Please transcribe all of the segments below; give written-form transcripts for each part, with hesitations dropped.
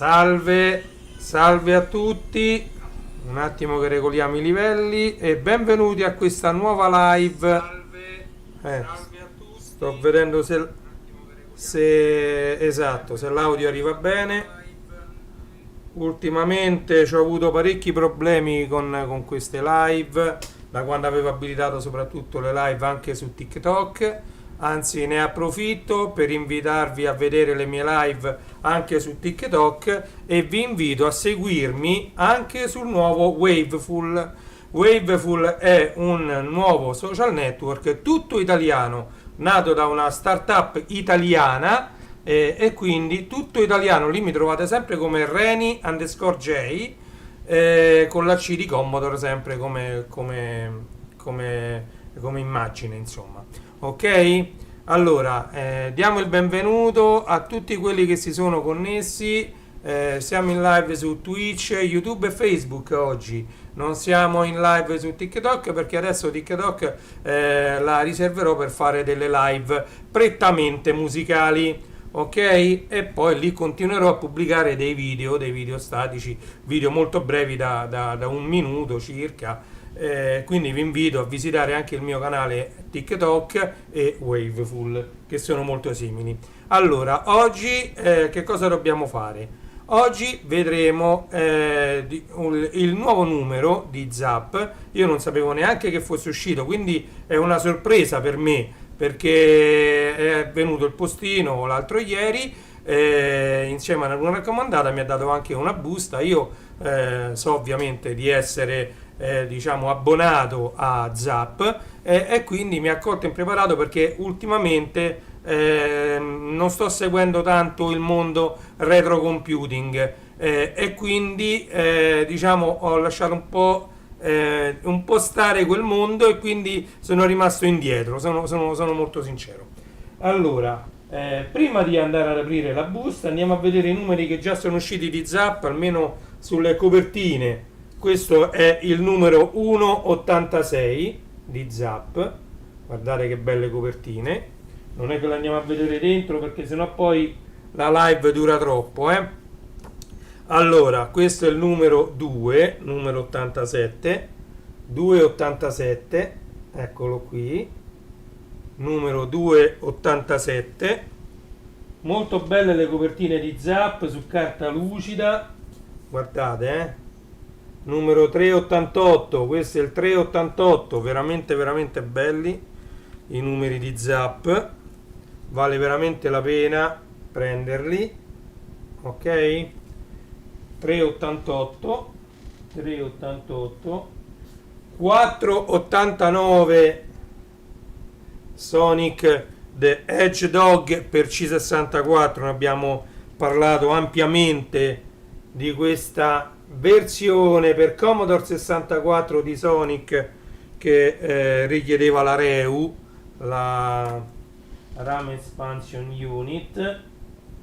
Salve, salve a tutti, un attimo che regoliamo i livelli e benvenuti a questa nuova live. Sto vedendo se esatto, se l'audio arriva bene. Ultimamente ho avuto parecchi problemi con queste live, da quando avevo abilitato soprattutto le live anche su TikTok. Anzi, ne approfitto per invitarvi a vedere le mie live anche su TikTok e vi invito a seguirmi anche sul nuovo Waveful. Waveful è un nuovo social network tutto italiano, nato da una startup italiana e quindi tutto italiano. Lì mi trovate sempre come Reni_J, con la C di Commodore sempre come immagine, insomma. Ok? Allora, diamo il benvenuto a tutti quelli che si sono connessi. Siamo in live su Twitch, YouTube e Facebook oggi. Non siamo in live su TikTok perché adesso TikTok la riserverò per fare delle live prettamente musicali. Ok? E poi lì continuerò a pubblicare dei video statici, video molto brevi da un minuto circa. Quindi vi invito a visitare anche il mio canale TikTok e Waveful, che sono molto simili. Allora, oggi che cosa dobbiamo fare? Oggi vedremo il nuovo numero di Zap. Io non sapevo neanche che fosse uscito, quindi è una sorpresa per me, perché è venuto il postino l'altro ieri, insieme a una raccomandata mi ha dato anche una busta. Io so ovviamente di essere diciamo abbonato a Zap e quindi mi ha colto impreparato, perché ultimamente non sto seguendo tanto il mondo retro computing e quindi diciamo ho lasciato un po' stare quel mondo e quindi sono rimasto indietro, sono molto sincero. Allora, prima di andare ad aprire la busta andiamo a vedere i numeri che già sono usciti di Zap, almeno sulle copertine. Questo è il numero 186 di Zap. Guardate che belle copertine. Non è che le andiamo a vedere dentro perché sennò poi la live dura troppo, eh. Allora, questo è il numero 2, numero 87, 287, eccolo qui, numero 287. Molto belle le copertine di Zap su carta lucida, guardate, numero 388, questo è il 388, veramente veramente belli i numeri di Zap, vale veramente la pena prenderli. Ok, 388, 489 Sonic the Hedgehog per C64. Ne abbiamo parlato ampiamente di questa versione per Commodore 64 di Sonic che richiedeva la REU, la RAM Expansion Unit,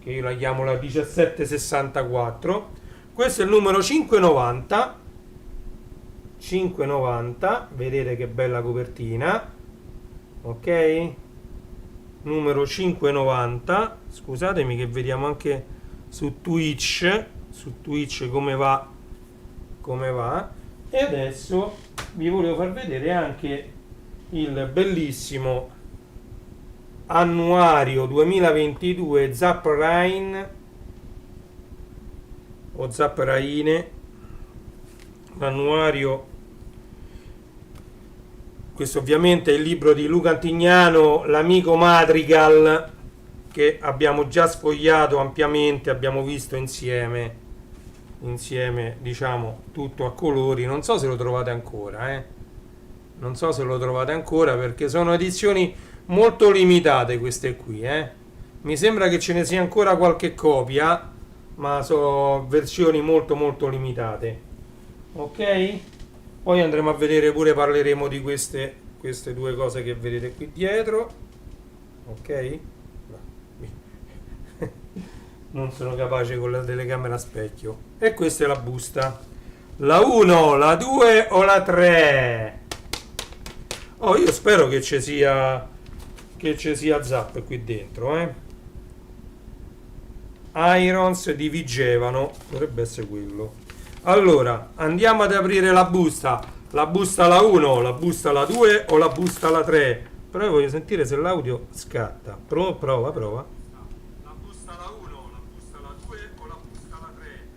che io la chiamo la 1764. Questo è il numero 590, vedete che bella copertina. Ok, numero 590. Scusatemi che vediamo anche su Twitch come va. E adesso vi volevo far vedere anche il bellissimo annuario 2022 Zap Rain o Zap Raine, l'annuario. Questo ovviamente è il libro di Luca Antignano, l'amico Madrigal, che abbiamo già sfogliato ampiamente, abbiamo visto insieme diciamo tutto a colori. Non so se lo trovate ancora, non so se lo trovate ancora perché sono edizioni molto limitate queste qui, mi sembra che ce ne sia ancora qualche copia, ma sono versioni molto molto limitate. Ok, poi andremo a vedere, pure parleremo di queste due cose che vedete qui dietro. Ok, non sono capace con la telecamera a specchio. E questa è la busta, la 1, la 2 o la 3. Oh, io spero che ci sia Zap qui dentro, Irons di Vigevano, dovrebbe essere quello. Allora, andiamo ad aprire la busta la 1, la busta la 2 o la busta la 3. Però io voglio sentire se l'audio scatta. Prova. La busta la 1, la busta la 2 o la busta la 3.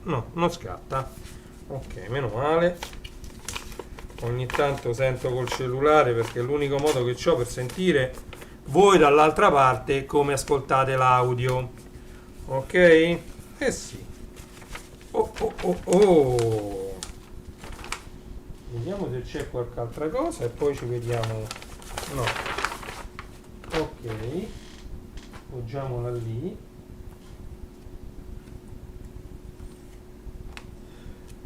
No, non scatta. Ok, meno male. Ogni tanto sento col cellulare perché è l'unico modo che ho per sentire voi dall'altra parte come ascoltate l'audio. Ok? Eh sì. Oh. Vediamo se c'è qualche altra cosa e poi ci vediamo. No. Ok. Poggiamola lì.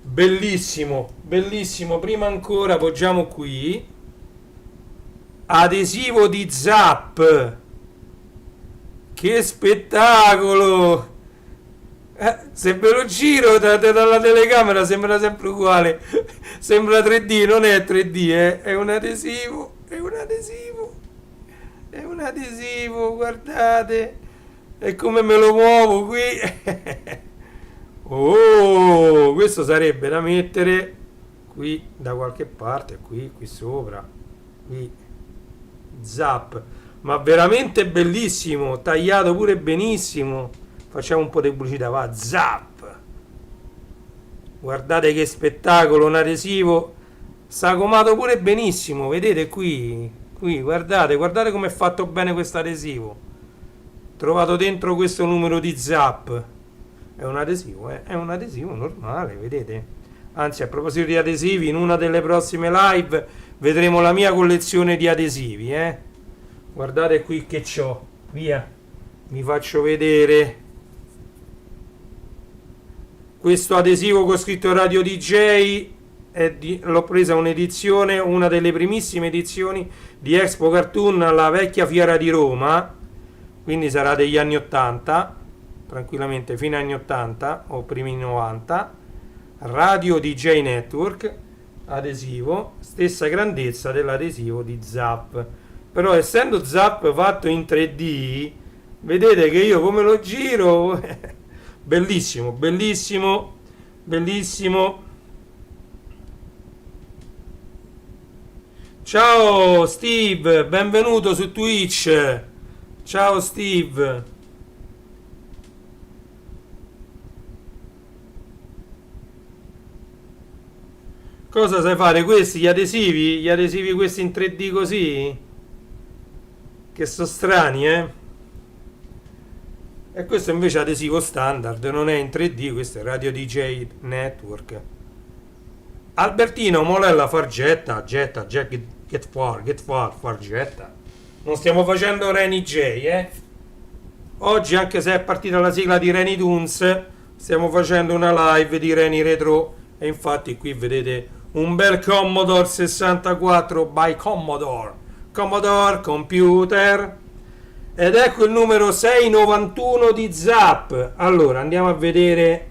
Bellissimo, bellissimo. Prima ancora poggiamo qui. Adesivo di Zap. Che spettacolo! Se ve lo giro dalla telecamera sembra sempre uguale. Sembra 3D, non è 3D, è un adesivo. È un adesivo. È un adesivo, guardate. E come me lo muovo qui. Oh, questo sarebbe da mettere qui da qualche parte, qui sopra, qui, Zap, ma veramente bellissimo, tagliato pure benissimo. Facciamo un po' di pubblicità, va, Zap. Guardate che spettacolo, un adesivo sagomato pure benissimo, vedete qui, guardate come è fatto bene questo adesivo. Trovato dentro questo numero di Zap. È un adesivo normale, vedete? Anzi, a proposito di adesivi, in una delle prossime live vedremo la mia collezione di adesivi, Guardate qui che c'ho, via, vi faccio vedere questo adesivo con scritto Radio DJ. L'ho presa un'edizione, una delle primissime edizioni di Expo Cartoon alla vecchia fiera di Roma, quindi sarà degli anni 80. Tranquillamente fino agli anni 80 o primi 90. Radio DJ Network, adesivo, stessa grandezza dell'adesivo di Zap, però essendo Zap fatto in 3D, vedete che io come lo giro. Bellissimo. Ciao Steve, benvenuto su Twitch. Ciao Steve. Cosa sai fare? Questi, gli adesivi? Gli adesivi questi in 3D così? Che sono strani, E questo invece è adesivo standard, non è in 3D, questo è Radio DJ Network. Albertino, molella fargetta, get far, fargetta. Non stiamo facendo Reni J, Oggi, anche se è partita la sigla di Reni Toons, stiamo facendo una live di Reni Retro. E infatti qui vedete un bel Commodore 64 by Commodore Computer, ed ecco il numero 691 di Zap. Allora andiamo a vedere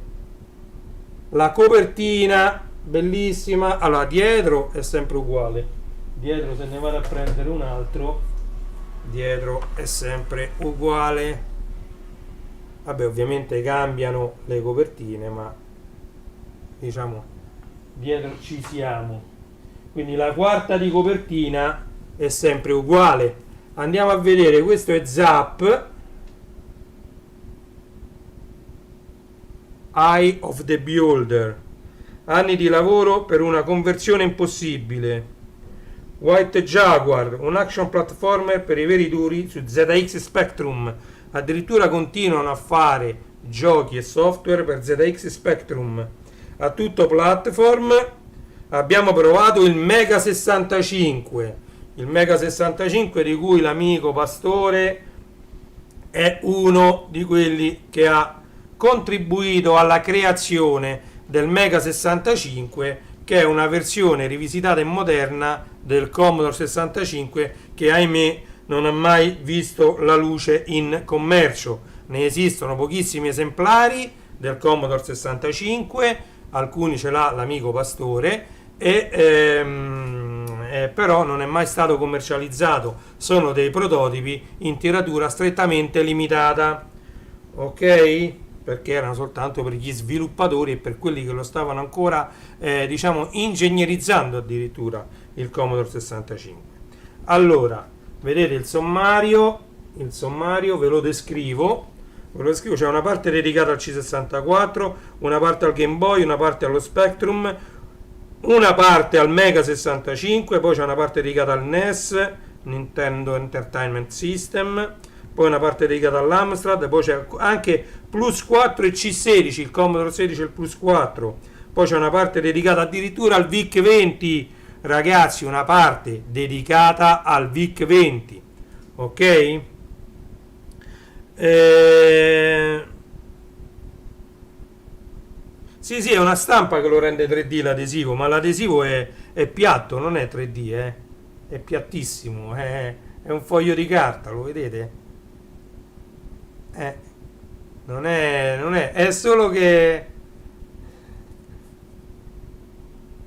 la copertina, bellissima. Allora dietro è sempre uguale, dietro se ne vado a prendere un altro, dietro è sempre uguale. Vabbè, ovviamente cambiano le copertine, ma diciamo dietro ci siamo, quindi la quarta di copertina è sempre uguale. Andiamo a vedere, questo è Zap, Eye of the Beholder, anni di lavoro per una conversione impossibile. White Jaguar, un action platformer per i veri duri su ZX Spectrum, addirittura continuano a fare giochi e software per ZX Spectrum a tutto platform. Abbiamo provato il Mega 65, di cui l'amico Pastore è uno di quelli che ha contribuito alla creazione del Mega 65, che è una versione rivisitata e moderna del Commodore 65 che ahimè non ha mai visto la luce in commercio. Ne esistono pochissimi esemplari del Commodore 65, alcuni ce l'ha l'amico Pastore, però non è mai stato commercializzato, sono dei prototipi in tiratura strettamente limitata. ok? Perché erano soltanto per gli sviluppatori e per quelli che lo stavano ancora, diciamo, ingegnerizzando addirittura il Commodore 65. Allora, vedete il sommario ve lo descrivo. C'è una parte dedicata al C64, una parte al Game Boy, una parte allo Spectrum, una parte al Mega 65, poi c'è una parte dedicata al NES, Nintendo Entertainment System, poi una parte dedicata all'Amstrad, poi c'è anche Plus 4 e C16, il Commodore 16 e il Plus 4, poi c'è una parte dedicata addirittura al VIC 20, ragazzi, una parte dedicata al VIC 20, ok? Sì, sì, è una stampa che lo rende 3D l'adesivo, ma l'adesivo è piatto, non è 3D, è piattissimo, è un foglio di carta, lo vedete? Eh, è solo che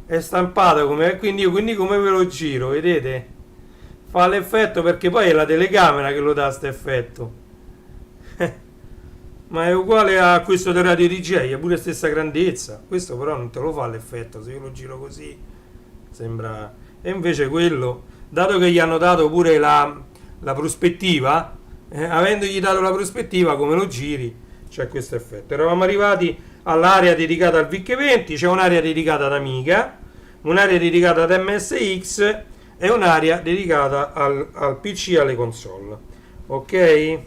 è stampato come, quindi come ve lo giro, vedete? Fa l'effetto perché poi è la telecamera che lo dà questo effetto. Ma è uguale a questo del radio DJ, è pure stessa grandezza. Questo però non te lo fa l'effetto, se io lo giro così sembra... E invece quello, dato che gli hanno dato pure la prospettiva, avendogli dato la prospettiva come lo giri, c'è questo effetto. Eravamo arrivati all'area dedicata al VIC 20, c'è un'area dedicata ad Amiga, un'area dedicata ad MSX e un'area dedicata al PC e alle console. Ok?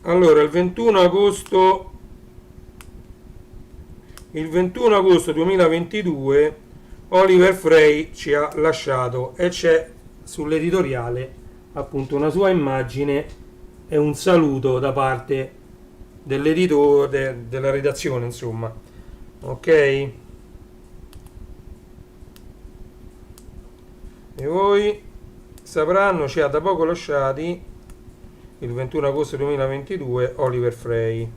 Allora, il 21 agosto 2022 Oliver Frey ci ha lasciato e c'è sull'editoriale appunto una sua immagine e un saluto da parte dell'editore, della redazione, insomma. Ok? E voi sapranno, ci ha da poco lasciati il 21 agosto 2022 Oliver Frey.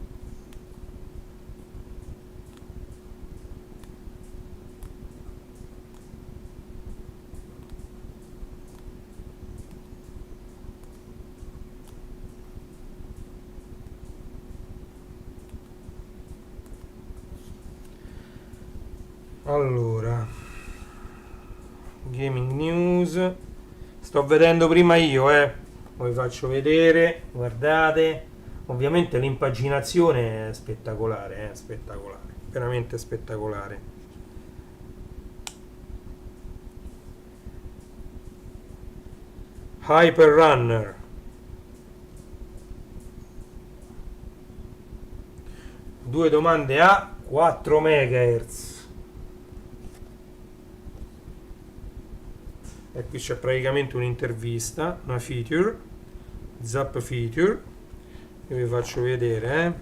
Allora, Gaming News, sto vedendo prima io, vi faccio vedere, guardate, ovviamente l'impaginazione è spettacolare, spettacolare, veramente spettacolare. Hyper Runner, 2 domande a 4 MHz. E qui c'è praticamente un'intervista, una feature, Zap feature, che vi faccio vedere.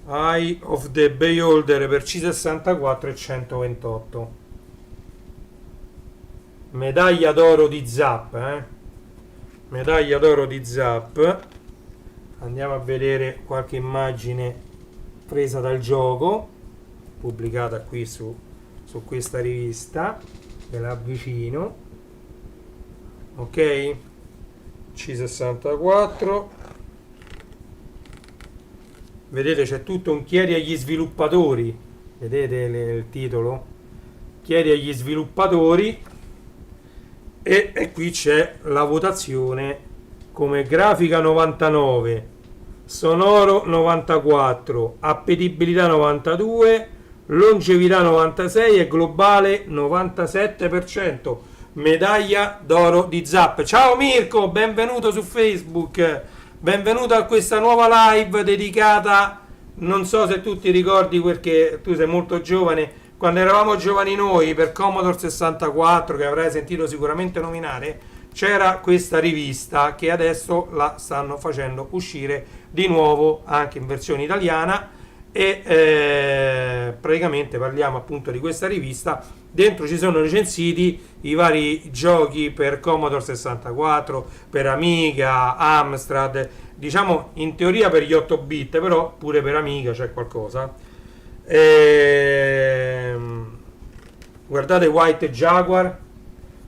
Eye of the Beholder per C64 e 128. Medaglia d'oro di Zap, medaglia d'oro di Zap. Andiamo a vedere qualche immagine presa dal gioco, pubblicata qui su questa rivista. Ve la avvicino, ok? C64, vedete c'è tutto un chiedi agli sviluppatori, vedete il titolo, chiedi agli sviluppatori, e qui c'è la votazione come grafica 99, sonoro 94, appetibilità 92, longevità 96 e globale 97%. Medaglia d'oro di Zap. Ciao Mirko, benvenuto su Facebook, benvenuto a questa nuova live dedicata, non so se tu ti ricordi perché tu sei molto giovane, quando eravamo giovani noi per Commodore 64, che avrai sentito sicuramente nominare, c'era questa rivista che adesso la stanno facendo uscire di nuovo anche in versione italiana. E praticamente parliamo appunto di questa rivista. Dentro ci sono recensiti i vari giochi per Commodore 64, per Amiga, Amstrad, diciamo in teoria per gli 8 bit, però pure per Amiga c'è qualcosa. Guardate White Jaguar,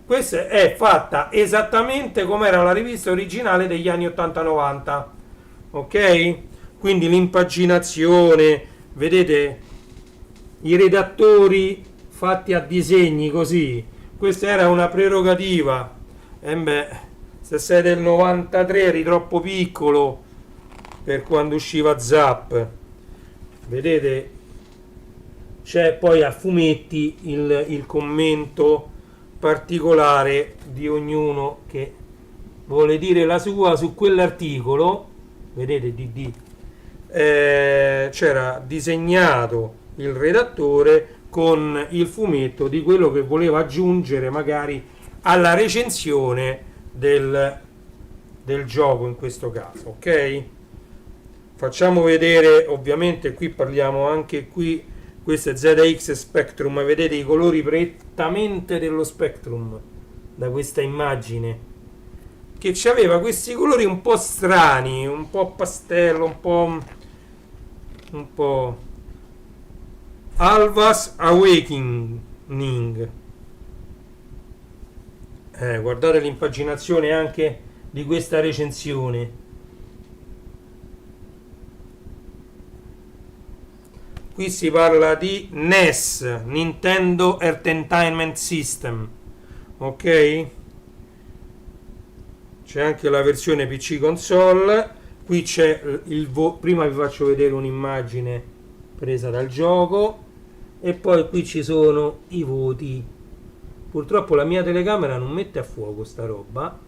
Questa è fatta esattamente come era la rivista originale degli anni 80-90, ok? Quindi l'impaginazione, vedete i redattori fatti a disegni così, questa era una prerogativa. E beh, se sei del 93 eri troppo piccolo per quando usciva Zap. Vedete, c'è poi a fumetti il commento particolare di ognuno che vuole dire la sua su quell'articolo. Vedete, c'era disegnato il redattore con il fumetto di quello che voleva aggiungere magari alla recensione del gioco in questo caso, ok? Facciamo vedere, ovviamente qui parliamo anche qui, questo è ZX Spectrum, vedete i colori prettamente dello Spectrum da questa immagine, che ci aveva questi colori un po' strani, un po' pastello, un po' Alva's Awakening. Guardate l'impaginazione anche di questa recensione. Qui si parla di NES, Nintendo Entertainment System, ok? C'è anche la versione PC console. Qui c'è prima vi faccio vedere un'immagine presa dal gioco e poi qui ci sono i voti. Purtroppo la mia telecamera non mette a fuoco sta roba,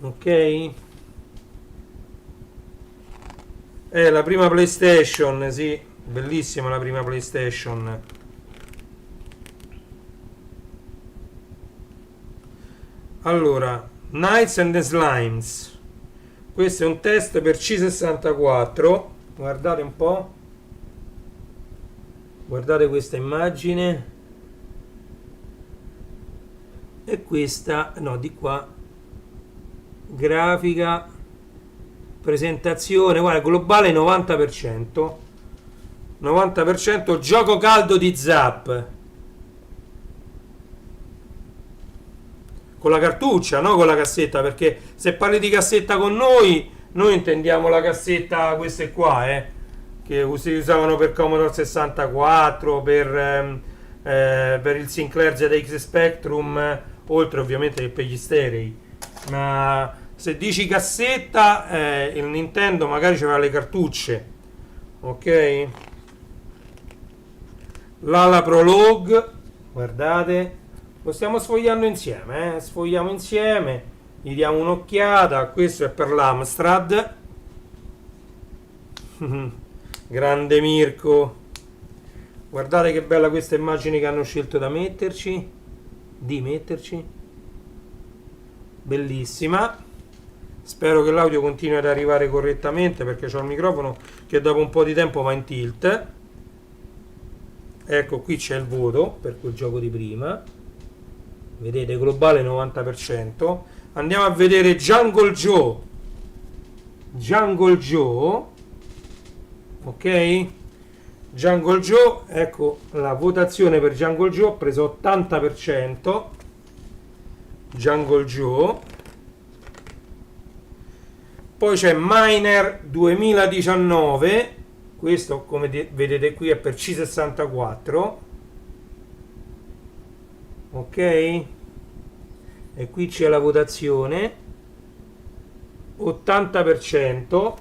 ok? È la prima PlayStation, sì, bellissima la prima PlayStation. Allora, Knights and the Slimes. Questo è un test per C64. Guardate un po'. Guardate questa immagine. E questa, no, di qua. Grafica. Presentazione, guarda, globale 90%. 90% gioco caldo di Zap. Con la cartuccia, no con la cassetta, perché se parli di cassetta con noi intendiamo la cassetta, queste qua, che si usavano per Commodore 64, per il Sinclair ZX Spectrum, oltre ovviamente che per gli sterei. Ma se dici cassetta, il Nintendo magari c'aveva le cartucce, ok? L'ala Prologue, guardate. Lo stiamo sfogliando insieme, sfogliamo insieme, gli diamo un'occhiata. Questo è per l'Amstrad. Grande Mirko. Guardate che bella questa immagine che hanno scelto da metterci. Di metterci. Bellissima. Spero che l'audio continui ad arrivare correttamente, perché c'ho il microfono che dopo un po' di tempo va in tilt. Ecco, qui c'è il voto per quel gioco di prima. Vedete, globale 90%. Andiamo a vedere Jungle Joe. Jungle Joe. Ok? Jungle Joe, ecco la votazione per Jungle Joe, ho preso 80%. Jungle Joe. Poi c'è Miner 2019. Questo, come vedete qui, è per C64. Ok, e qui c'è la votazione 80%.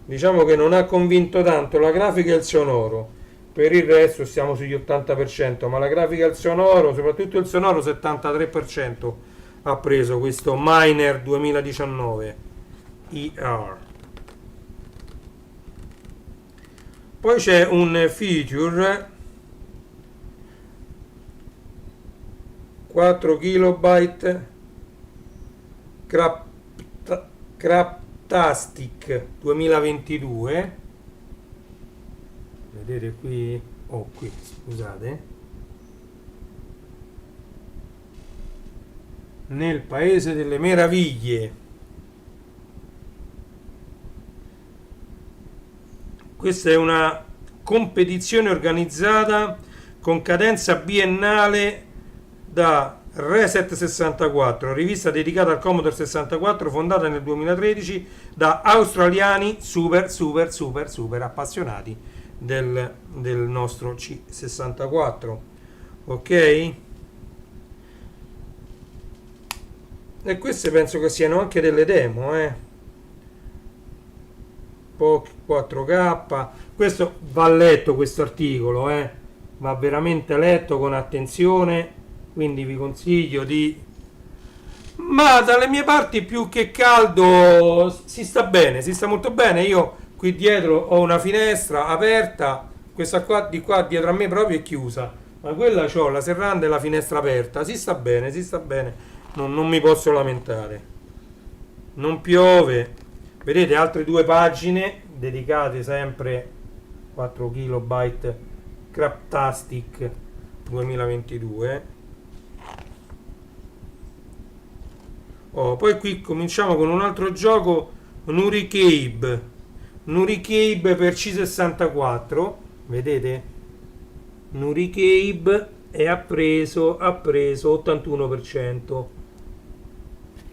Diciamo che non ha convinto tanto la grafica e il sonoro, per il resto stiamo sugli 80%, ma la grafica e il sonoro, soprattutto il sonoro, 73% ha preso questo Miner 2019 ER. Poi c'è un feature 4 kilobyte Craptastic 2022. Vedete qui, qui, scusate, nel paese delle meraviglie. Questa è una competizione organizzata con cadenza biennale da Reset 64, rivista dedicata al Commodore 64, fondata nel 2013 da australiani super appassionati del nostro C64. Ok? E queste penso che siano anche delle demo, POC 4K. Questo va letto, questo articolo, va veramente letto con attenzione, quindi vi consiglio di... Ma dalle mie parti più che caldo si sta bene, si sta molto bene. Io qui dietro ho una finestra aperta, questa qua di qua dietro a me proprio è chiusa, ma quella c'ho la serranda e la finestra aperta, si sta bene, non mi posso lamentare. Non piove. Vedete altre due pagine dedicate sempre 4 KB Craptastic 2022. Poi qui cominciamo con un altro gioco, Nuricabe per C64, vedete? Nuricabe e ha preso 81%.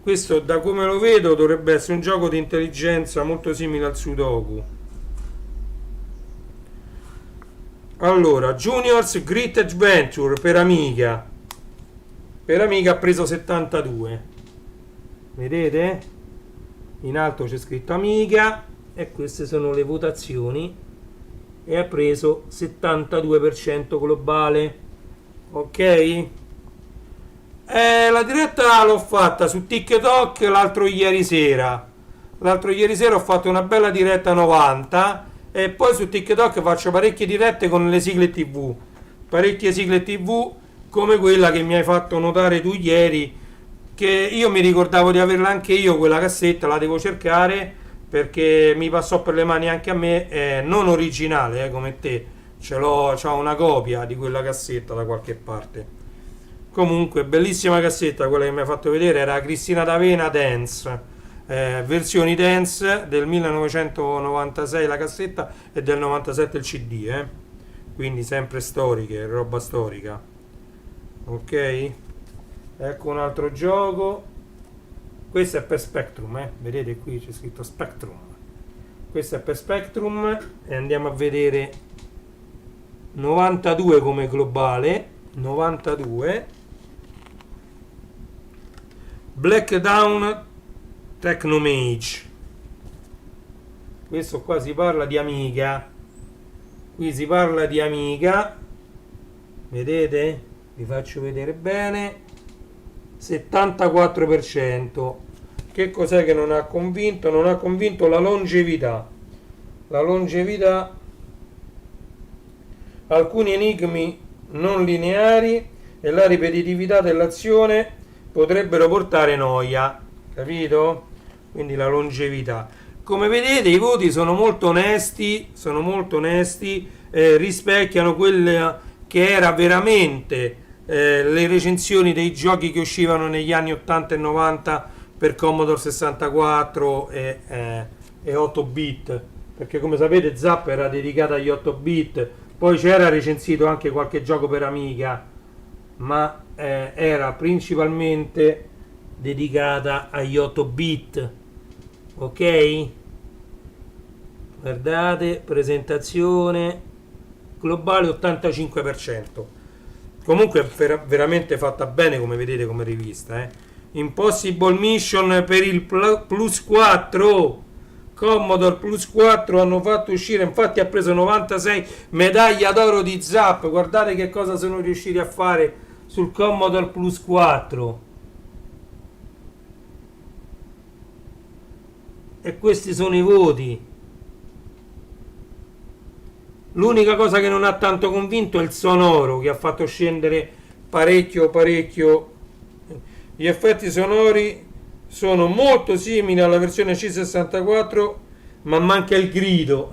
Questo, da come lo vedo, dovrebbe essere un gioco di intelligenza molto simile al Sudoku. Allora, Junior's Great Adventure per Amiga ha preso 72. Vedete? In alto c'è scritto Amiga e queste sono le votazioni e ha preso 72% globale. Ok? La diretta l'ho fatta su TikTok l'altro ieri sera ho fatto una bella diretta 90 e poi su TikTok faccio parecchie dirette con le sigle TV, parecchie sigle TV come quella che mi hai fatto notare tu ieri, che io mi ricordavo di averla anche io quella cassetta, la devo cercare perché mi passò per le mani anche a me, non originale come te, c'ho una copia di quella cassetta da qualche parte. Comunque bellissima cassetta quella che mi ha fatto vedere, era Cristina D'Avena Dance, versioni dance del 1996 la cassetta e del 97 il CD, quindi sempre storiche, roba storica. Ok, ecco un altro gioco, questo è per Spectrum, vedete qui c'è scritto Spectrum, questo è per Spectrum e andiamo a vedere 92 come globale, 92 Black Dawn Technomage. Questo qua si parla di Amiga, qui si parla di Amiga, vedete? Vi faccio vedere bene, 74%. Che cos'è che non ha convinto? Non ha convinto la longevità, alcuni enigmi non lineari e la ripetitività dell'azione potrebbero portare noia, capito? Quindi la longevità. Come vedete i voti sono molto onesti, rispecchiano quella che era veramente le recensioni dei giochi che uscivano negli anni 80 e 90 per Commodore 64 e 8 bit, perché come sapete Zap era dedicata agli 8 bit, poi c'era recensito anche qualche gioco per Amiga, ma era principalmente dedicata agli 8 bit. Ok, guardate, presentazione globale 85%. Comunque veramente fatta bene, come vedete, come rivista. Impossible Mission per il Plus 4, Commodore Plus 4 hanno fatto uscire, infatti ha preso 96 medaglia d'oro di Zap. Guardate che cosa sono riusciti a fare sul Commodore Plus 4. E questi sono i voti. L'unica cosa che non ha tanto convinto è il sonoro, che ha fatto scendere parecchio. Gli effetti sonori sono molto simili alla versione C64, ma manca il grido.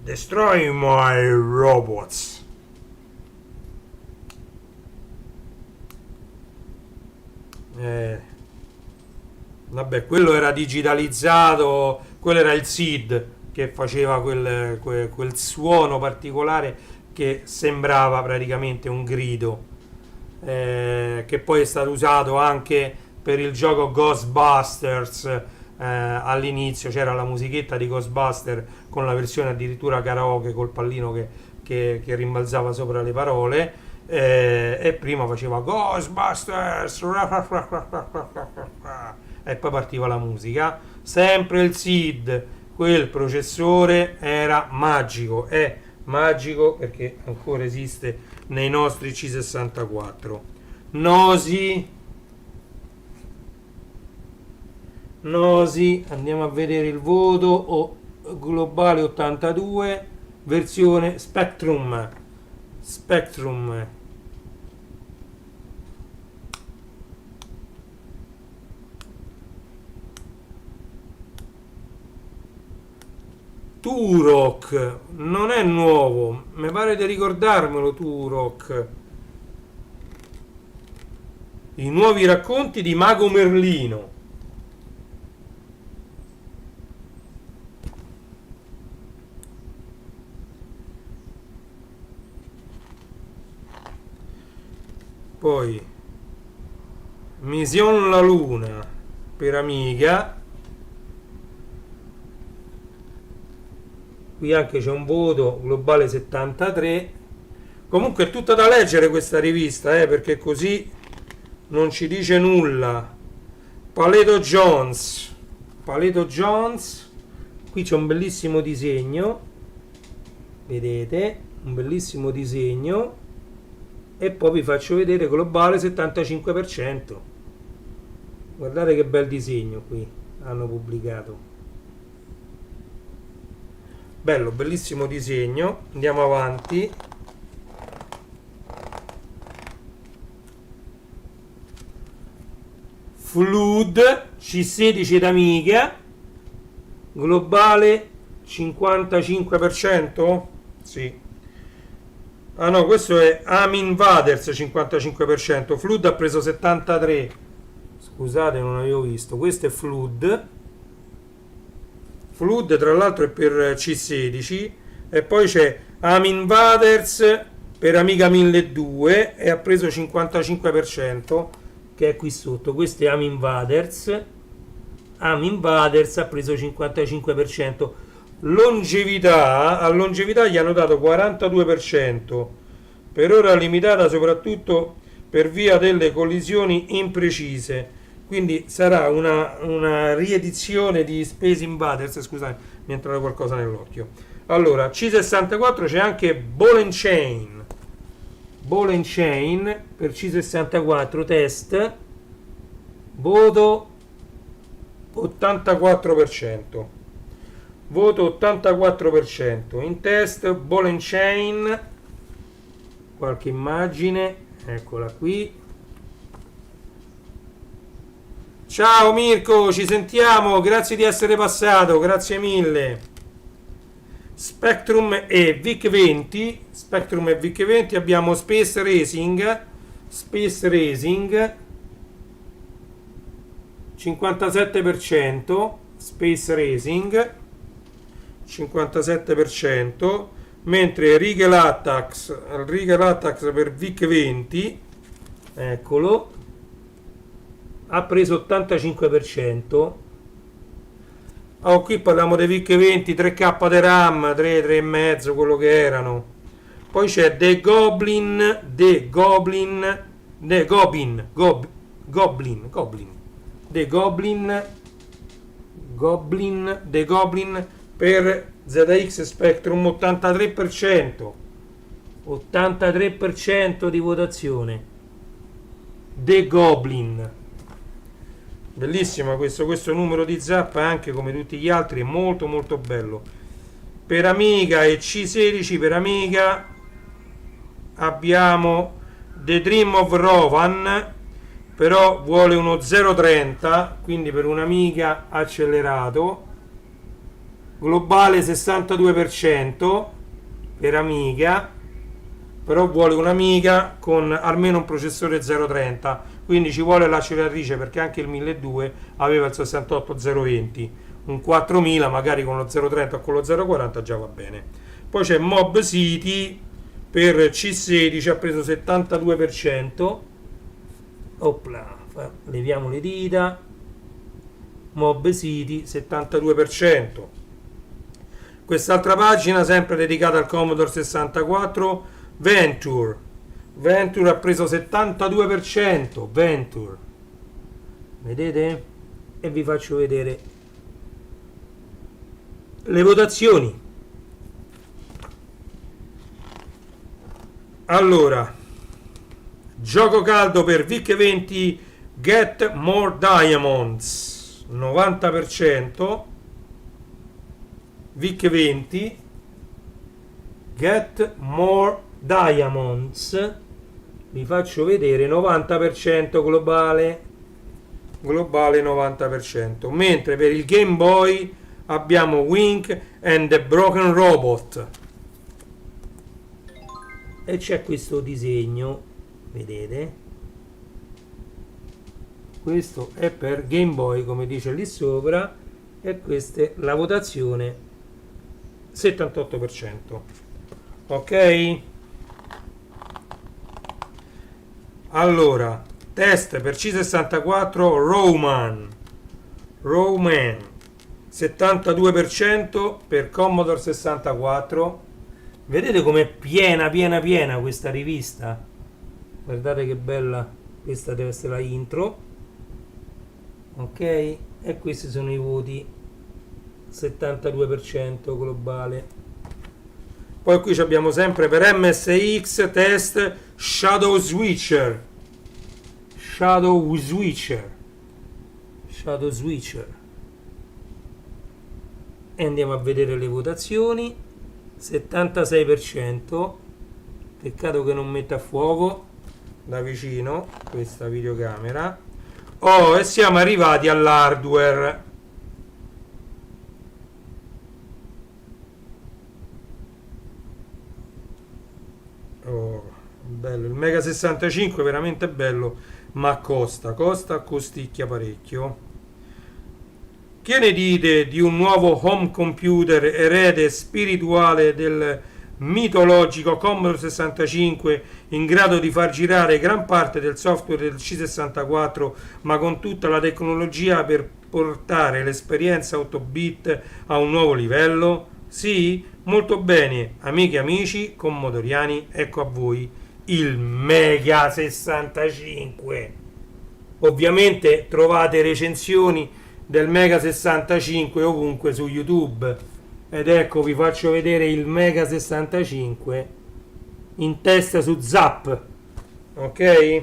Destroy my robots. Vabbè, quello era digitalizzato, quello era il SID che faceva quel suono particolare che sembrava praticamente un grido. che poi è stato usato anche per il gioco Ghostbusters. All'inizio c'era la musichetta di Ghostbusters con la versione addirittura karaoke col pallino che rimbalzava sopra le parole, e prima faceva Ghostbusters e poi partiva la musica. Sempre il SID, quel processore era magico, è magico perché ancora esiste nei nostri C64. Nosi, andiamo a vedere il voto globale 82, versione Spectrum. Turok non è nuovo, mi pare di ricordarmelo. Turok, i nuovi racconti di Mago Merlino. Poi Mission La Luna per Amiga. Qui anche c'è un voto globale 73. Comunque è tutta da leggere questa rivista, perché così non ci dice nulla. Paleto Jones, qui c'è un bellissimo disegno, vedete, un bellissimo disegno. E poi vi faccio vedere globale 75%. Guardate che bel disegno qui hanno pubblicato. Bello, bellissimo disegno. Andiamo avanti. Flood C16 d'Amiga, globale 55%? Sì. Ah no, questo è Army Invaders 55%, Flood ha preso 73%. Scusate, non avevo visto. Questo è Flood. Flood tra l'altro è per C16, e poi c'è Army Invaders per Amiga 1200 e ha preso 55%, che è qui sotto. Questo è Army Invaders. Army Invaders ha preso 55%. Longevità, a longevità gli hanno dato 42%, per ora limitata soprattutto per via delle collisioni imprecise, quindi sarà una riedizione di Space Invaders. Scusate, mi è entrato qualcosa nell'occhio. Allora, C64 c'è anche Ball and Chain per C64 test, voto 84%. Voto 84%. In test Ball and Chain, qualche immagine, eccola qui. Ciao Mirko, ci sentiamo, grazie di essere passato, grazie mille. Spectrum e VIC-20, abbiamo Space Racing 57%, Space Racing 57%, mentre Regal Attacks per VIC-20, eccolo, ha preso 85%. Oh, qui parliamo dei VIC-20, 3K di RAM, 3,5, quello che erano. Poi c'è The Goblin per ZX Spectrum, 83% di votazione. The Goblin, bellissima questo numero di zappa, anche come tutti gli altri, è molto molto bello. Per Amiga e C16 per Amiga abbiamo The Dream of Rovan, però vuole uno 0,30, quindi per un'Amiga accelerato, globale 62% per Amiga, però vuole un'Amiga con almeno un processore 0,30, quindi ci vuole l'acceleratrice, perché anche il 1200 aveva il 68020, un 4000 magari con lo 0,30 o con lo 0,40 già va bene. Poi c'è Mob City per C16, ha preso 72%, Opla, leviamo le dita. Mob City 72%. Quest'altra pagina sempre dedicata al Commodore 64, Venture. Venture ha preso 72%, Venture. Vedete? E vi faccio vedere le votazioni. Allora, gioco caldo per VIC-20 Get More Diamonds 90%, VIC-20 Get More Diamonds, vi faccio vedere, 90% globale 90%, mentre per il Game Boy abbiamo Wink and the Broken Robot e c'è questo disegno, vedete? Questo è per Game Boy, come dice lì sopra, e questa è la votazione 78%. Ok? Allora, test per C64 Roman 72% per Commodore 64. Vedete com'è piena questa rivista? Guardate che bella, questa deve essere la intro. Ok, e questi sono i voti, 72% globale. Poi qui abbiamo sempre per MSX test Shadow Switcher e andiamo a vedere le votazioni. 76%, peccato che non metta a fuoco da vicino questa videocamera. Oh, e siamo arrivati all'hardware. Oh, bello, il Mega 65 è veramente bello, ma costicchia parecchio. Che ne dite di un nuovo home computer erede spirituale del mitologico Commodore 65 in grado di far girare gran parte del software del C64 ma con tutta la tecnologia per portare l'esperienza 8-bit a un nuovo livello? Sì? Molto bene, amiche e amici commodoriani, ecco a voi il Mega 65. Ovviamente trovate recensioni del Mega 65 ovunque su YouTube. Ed ecco, vi faccio vedere il Mega 65 in testa su Zap. Ok?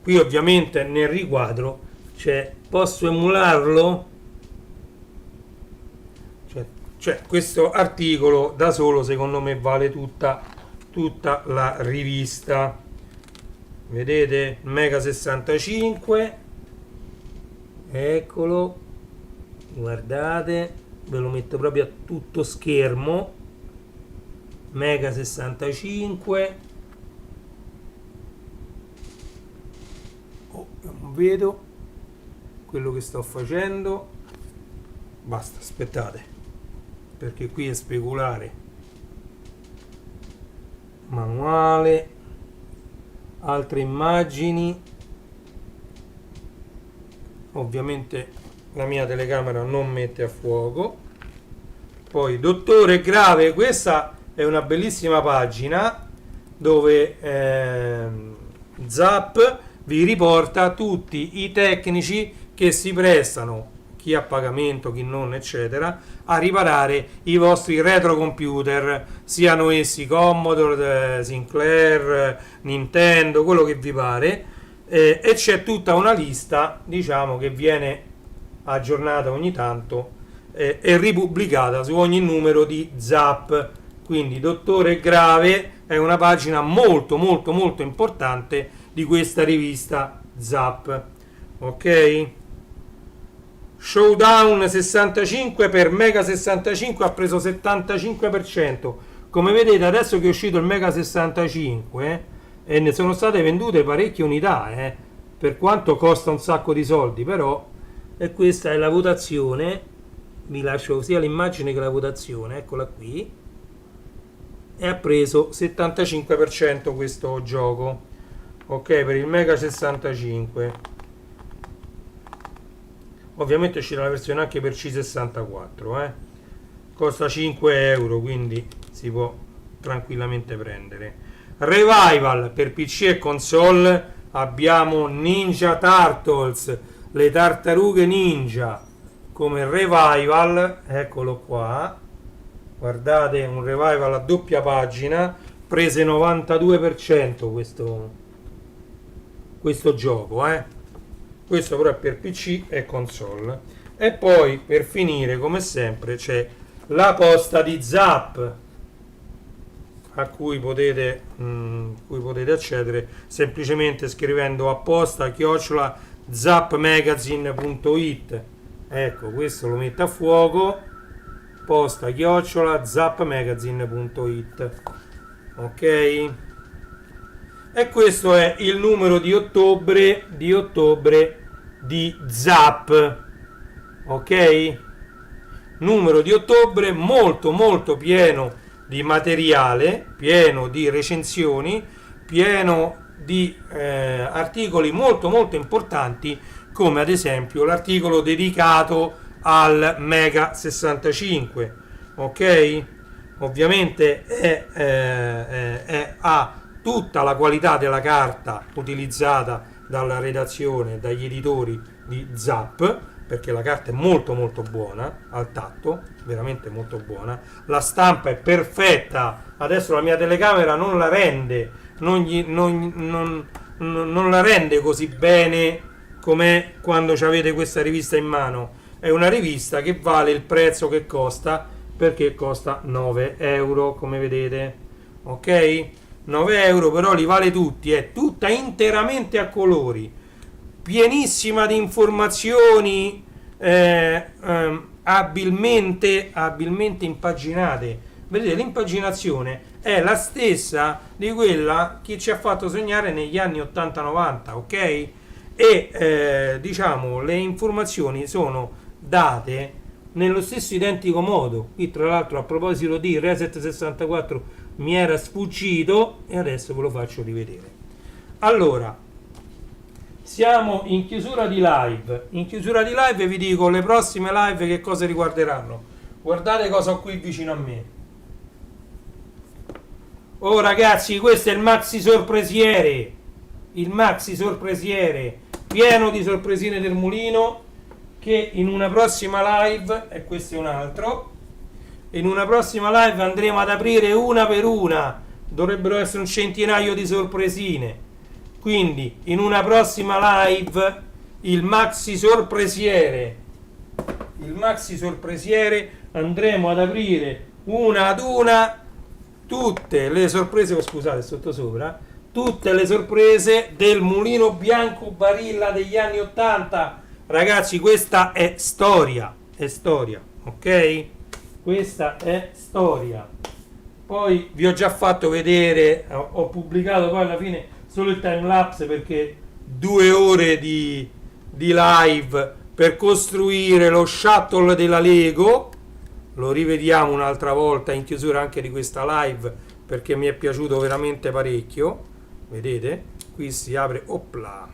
Qui ovviamente nel riquadro c'è, posso emularlo? Cioè questo articolo da solo secondo me vale tutta la rivista. Vedete? Mega 65. Eccolo. Guardate, ve lo metto proprio a tutto schermo. Mega 65. Oh, non vedo quello che sto facendo. Basta, aspettate, perché qui è speculare. Manuale, altre immagini. Ovviamente la mia telecamera non mette a fuoco. Poi dottore grave, questa è una bellissima pagina dove Zap vi riporta tutti i tecnici che si prestano, chi a pagamento, chi non, eccetera, a riparare i vostri retrocomputer, siano essi Commodore, Sinclair, Nintendo, quello che vi pare, e c'è tutta una lista, diciamo, che viene aggiornata ogni tanto e ripubblicata su ogni numero di Zap. Quindi dottore grave è una pagina molto importante di questa rivista Zap. Ok? Showdown 65 per Mega 65 ha preso 75%. Come vedete adesso che è uscito il Mega 65 e ne sono state vendute parecchie unità, per quanto costa un sacco di soldi, però. E questa è la votazione, vi lascio sia l'immagine che la votazione, eccola qui, e ha preso 75% questo gioco. ok, per il Mega 65. Ovviamente uscirà la versione anche per C64, costa 5 euro, quindi si può tranquillamente prendere. Revival per PC e console, abbiamo Ninja Turtles, le tartarughe ninja come revival, eccolo qua, guardate, un revival a doppia pagina, prese 92% questo gioco, questo però è per PC e console. E poi per finire, come sempre, c'è la posta di Zap, a cui potete accedere semplicemente scrivendo apposta@zapmagazine.it. ecco, questo lo metto a fuoco, posta@zapmagazine.it, ok. E questo è il numero di ottobre di Zap, ok, numero di ottobre molto molto pieno di materiale, pieno di recensioni, pieno di articoli molto molto importanti, come ad esempio l'articolo dedicato al Mega 65, ok. Ovviamente ha tutta la qualità della carta utilizzata dalla redazione, dagli editori di Zap, perché la carta è molto molto buona al tatto, veramente molto buona, la stampa è perfetta, adesso la mia telecamera non la rende, non la rende così bene come quando avete questa rivista in mano. È una rivista che vale il prezzo che costa, perché costa 9 euro, come vedete, ok, 9 euro, però li vale tutti, è tutta interamente a colori, pienissima di informazioni, abilmente impaginate. Vedete, l'impaginazione è la stessa di quella che ci ha fatto sognare negli anni 80-90, ok? E diciamo, le informazioni sono date nello stesso identico modo. Qui tra l'altro, a proposito di Reset 64, mi era sfuggito e adesso ve lo faccio rivedere. Allora, siamo in chiusura di live. In chiusura di live vi dico le prossime live che cosa riguarderanno. Guardate cosa ho qui vicino a me. Oh ragazzi, questo è il maxi sorpresiere. Il maxi sorpresiere pieno di sorpresine del mulino, che in una prossima live, e questo è un altro, in una prossima live andremo ad aprire una per una. Dovrebbero essere un centinaio di sorpresine. Quindi in una prossima live il maxi sorpresiere andremo ad aprire una ad una tutte le sorprese, oh, scusate, sotto tutte le sorprese del mulino bianco Barilla degli anni 80. Ragazzi, questa è storia, ok? Questa è storia. Poi vi ho già fatto vedere, ho pubblicato poi alla fine solo il time lapse, perché 2 ore di live per costruire lo shuttle della Lego. Lo rivediamo un'altra volta in chiusura anche di questa live, perché mi è piaciuto veramente parecchio. Vedete? Qui si apre, opla,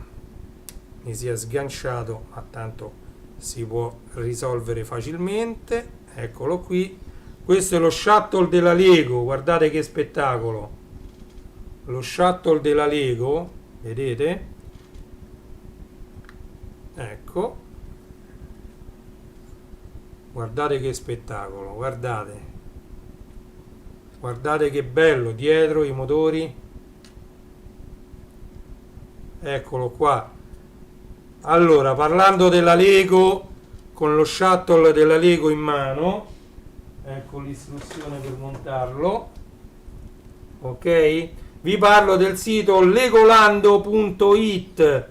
mi si è sganciato, ma tanto si può risolvere facilmente. Eccolo qui. Questo è lo shuttle della Lego, guardate che spettacolo. Lo shuttle della Lego, vedete? Ecco. Guardate che spettacolo, guardate. Guardate che bello, dietro i motori. Eccolo qua. Allora, parlando della Lego, con lo shuttle della Lego in mano, ecco l'istruzione per montarlo, ok? Vi parlo del sito legolando.it.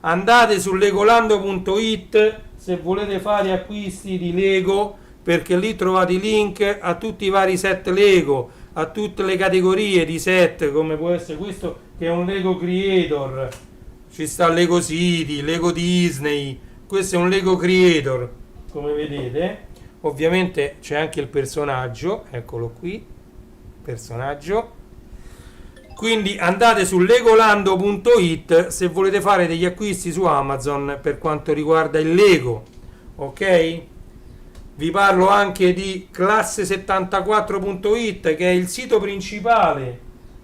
Andate su legolando.it se volete fare acquisti di Lego, perché lì trovate i link a tutti i vari set Lego, a tutte le categorie di set, come può essere questo che è un Lego Creator, ci sta Lego City, Lego Disney, questo è un Lego Creator, come vedete. Ovviamente c'è anche il personaggio, eccolo qui, personaggio. Quindi andate su legolando.it se volete fare degli acquisti su Amazon per quanto riguarda il Lego, ok? Vi parlo anche di classe74.it, che è il sito principale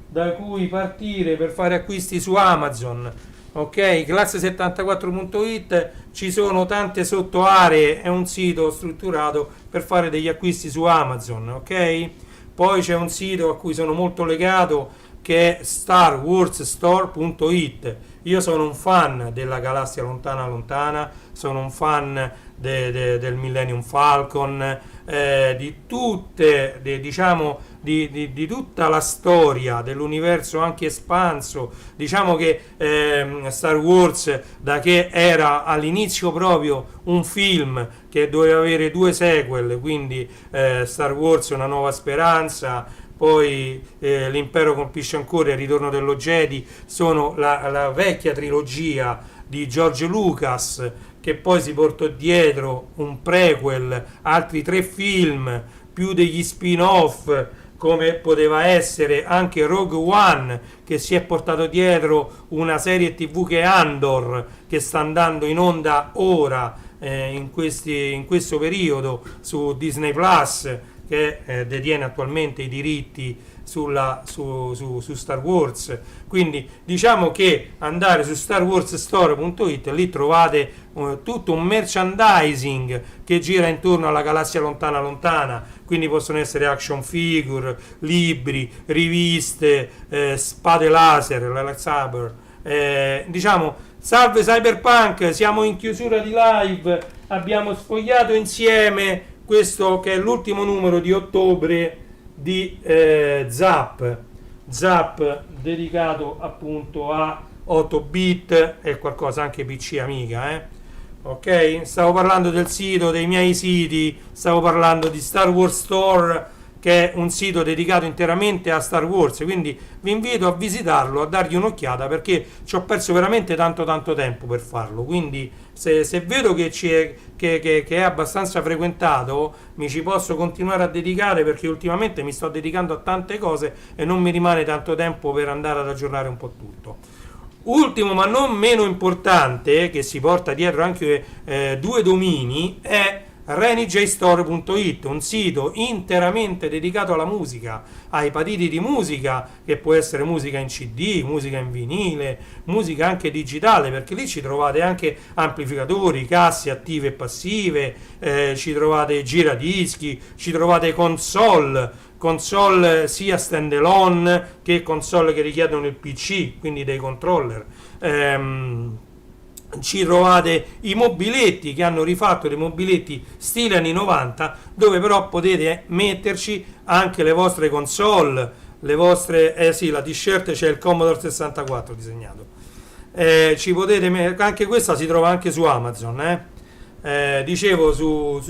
da cui partire per fare acquisti su Amazon. Ok, classe74.it, ci sono tante sottoaree, è un sito strutturato per fare degli acquisti su Amazon, ok? Poi c'è un sito a cui sono molto legato che è starwarsstore.it. Io sono un fan della galassia lontana lontana, sono un fan del Millennium Falcon, di tutte, diciamo, di tutta la storia dell'universo anche espanso. Diciamo che Star Wars, da che era all'inizio proprio un film che doveva avere 2 sequel, quindi Star Wars Una nuova speranza, poi L'impero colpisce ancora, Il ritorno dello Jedi, sono la vecchia trilogia di George Lucas, che poi si portò dietro un prequel, altri 3 film, più degli spin-off, come poteva essere anche Rogue One, che si è portato dietro una serie TV che è Andor, che sta andando in onda ora in questo periodo su Disney Plus, che detiene attualmente i diritti su Star Wars. Quindi diciamo che andare su starwarsstore.it, lì trovate tutto un merchandising che gira intorno alla galassia lontana lontana, quindi possono essere action figure, libri, riviste, spade laser, la lightsaber, diciamo. Salve Cyberpunk, siamo in chiusura di live, abbiamo sfogliato insieme questo che è l'ultimo numero di ottobre di Zap dedicato appunto a 8 bit e qualcosa anche PC Amiga, ok? Stavo parlando del sito, dei miei siti, stavo parlando di Star Wars Store, che è un sito dedicato interamente a Star Wars, quindi vi invito a visitarlo, a dargli un'occhiata, perché ci ho perso veramente tanto tempo per farlo. Quindi se vedo che è abbastanza frequentato, mi ci posso continuare a dedicare, perché ultimamente mi sto dedicando a tante cose e non mi rimane tanto tempo per andare ad aggiornare un po' tutto. Ultimo ma non meno importante, che si porta dietro anche 2 domini, è renijstore.it, un sito interamente dedicato alla musica, ai patiti di musica, che può essere musica in CD, musica in vinile, musica anche digitale, perché lì ci trovate anche amplificatori, casse attive e passive, ci trovate giradischi, ci trovate console sia standalone che console che richiedono il PC, quindi dei controller. Ci trovate i mobiletti, che hanno rifatto dei mobiletti stile anni 90, dove però potete metterci anche le vostre console, le vostre, sì, la t-shirt c'è il Commodore 64 disegnato, ci potete anche questa si trova anche su Amazon, dicevo su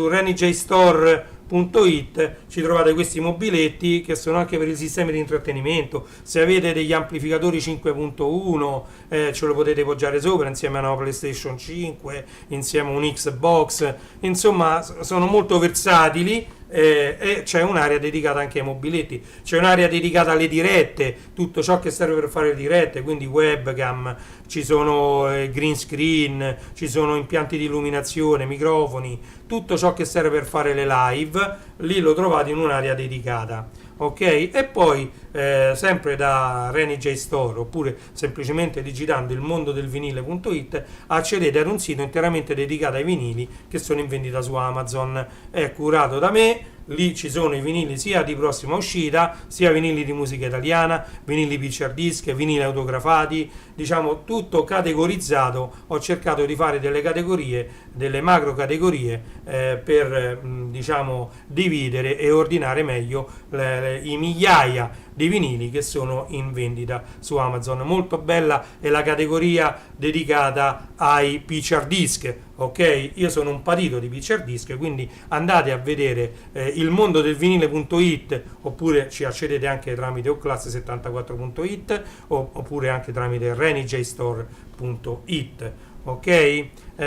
renijstore.it ci trovate questi mobiletti che sono anche per i sistemi di intrattenimento. Se avete degli amplificatori 5.1 ce lo potete poggiare sopra insieme a una PlayStation 5, insieme a un Xbox, insomma sono molto versatili. E c'è un'area dedicata anche ai mobiletti, c'è un'area dedicata alle dirette, tutto ciò che serve per fare le dirette, quindi webcam, ci sono green screen, ci sono impianti di illuminazione, microfoni, tutto ciò che serve per fare le live, lì lo trovate in un'area dedicata, ok? E poi sempre da Renij Store, oppure semplicemente digitando il mondo del vinile.it, accedete ad un sito interamente dedicato ai vinili che sono in vendita su Amazon. È curato da me, lì ci sono i vinili sia di prossima uscita, sia vinili di musica italiana, vinili picture disc, vinili autografati, diciamo tutto categorizzato. Ho cercato di fare delle categorie, delle macro categorie, per diciamo dividere e ordinare meglio i migliaia di vinili che sono in vendita su Amazon. Molto bella è la categoria dedicata ai picture disc, ok? Io sono un patito di picture disc, quindi andate a vedere il mondo del vinile.it, oppure ci accedete anche tramite oclass74.it oppure anche tramite renijstore.it, ok?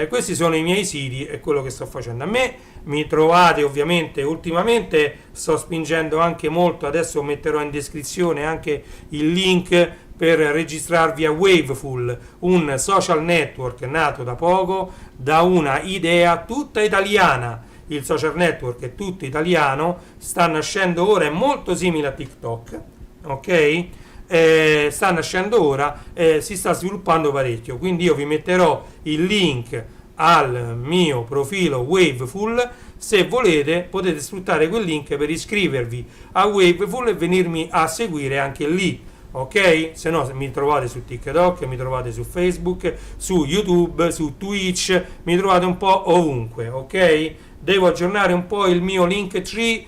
Questi sono i miei siti e quello che sto facendo. A me mi trovate ovviamente, ultimamente sto spingendo anche molto, adesso metterò in descrizione anche il link per registrarvi a Waveful, un social network nato da poco da una idea tutta italiana. Il social network è tutto italiano, sta nascendo ora, è molto simile a TikTok, ok? Sta nascendo ora, si sta sviluppando parecchio, quindi io vi metterò il link al mio profilo Waveful. Se volete potete sfruttare quel link per iscrivervi a Waveful e venirmi a seguire anche lì, ok? Se no mi trovate su TikTok, mi trovate su Facebook, su YouTube, su Twitch, mi trovate un po' ovunque, ok? Devo aggiornare un po' il mio Linktree,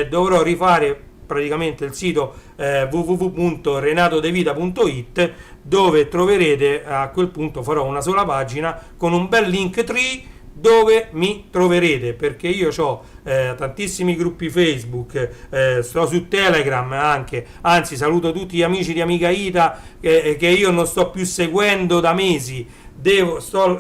dovrò rifare praticamente il sito www.renatodevita.it, dove troverete, a quel punto farò una sola pagina con un bel Linktree dove mi troverete, perché io ho tantissimi gruppi Facebook, sto su Telegram anche, anzi saluto tutti gli amici di Amica Ita che io non sto più seguendo da mesi,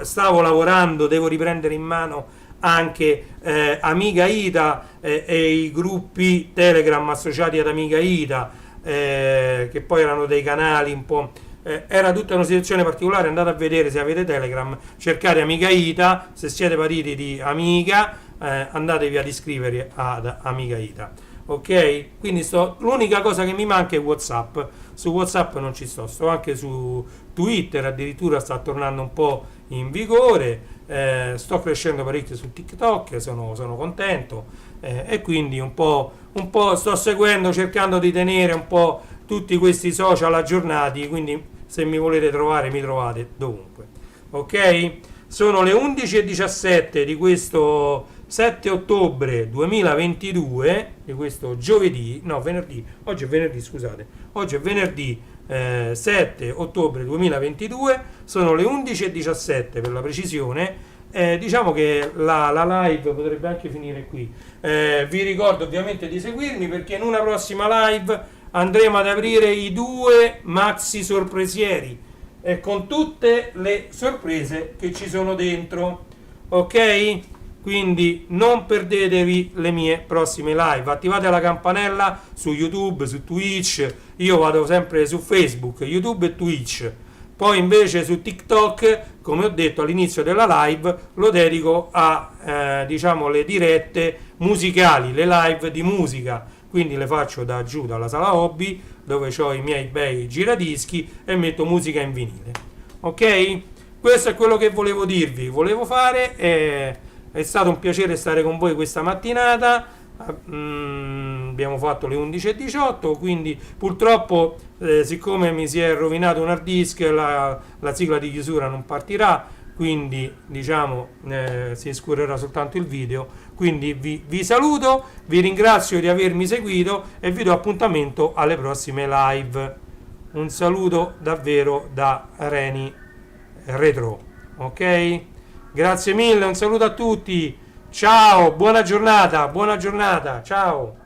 stavo lavorando, devo riprendere in mano anche Amica Ita e i gruppi Telegram associati ad Amica Ita, che poi erano dei canali un po', era tutta una situazione particolare. Andate a vedere, se avete Telegram, cercate Amica Ita, se siete partiti di Amica, andatevi ad iscrivere ad Amica Ita, ok? Quindi l'unica cosa che mi manca è WhatsApp. Su WhatsApp non ci sto anche su Twitter, addirittura sta tornando un po' in vigore. Sto crescendo parecchio su TikTok, sono contento, e quindi un po' sto seguendo, cercando di tenere un po' tutti questi social aggiornati, quindi se mi volete trovare mi trovate dovunque, ok? Sono le 11:17 di questo 7 ottobre 2022, di questo oggi è venerdì, scusate, oggi è venerdì 7 ottobre 2022, sono le 11:17 per la precisione. Diciamo che la live potrebbe anche finire qui. Vi ricordo ovviamente di seguirmi, perché in una prossima live andremo ad aprire i 2 maxi sorpresieri, con tutte le sorprese che ci sono dentro, ok? Quindi non perdetevi le mie prossime live, attivate la campanella su YouTube, su Twitch. Io vado sempre su Facebook, YouTube e Twitch. Poi invece su TikTok, come ho detto all'inizio della live, lo dedico a diciamo le dirette musicali, le live di musica. Quindi le faccio da giù dalla sala hobby, dove ho i miei bei giradischi, e metto musica in vinile. Ok? Questo è quello che volevo dirvi, volevo fare. È stato un piacere stare con voi questa mattinata. Abbiamo fatto le 11:18, quindi purtroppo siccome mi si è rovinato un hard disk, la sigla di chiusura non partirà, quindi diciamo si scurerà soltanto il video. Quindi vi saluto, vi ringrazio di avermi seguito e vi do appuntamento alle prossime live. Un saluto davvero da Reni Retro, ok? Grazie mille, un saluto a tutti, ciao, buona giornata, ciao.